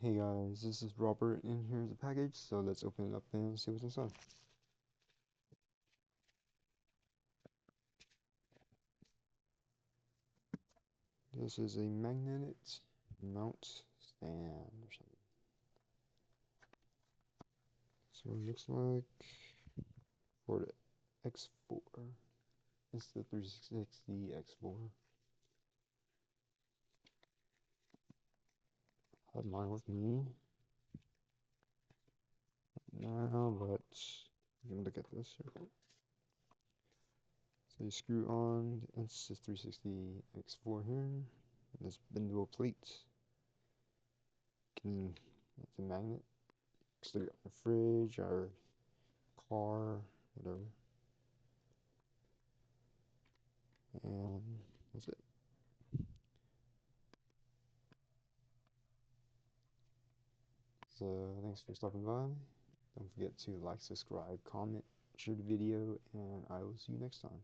Hey guys, this is Robert, and here's the package, so let's open it up and see what's inside. This is a magnetic mount stand or something. So it looks like for the X4. It's the 360 X4. I have mine with me now, but you can look at this here. So you screw on the Insta360 X4 here. This bendable plate. It's a magnet. Stick it on the fridge or car, whatever. And that's it. So thanks for stopping by. Don't forget to like, subscribe, comment, share the video, and I will see you next time.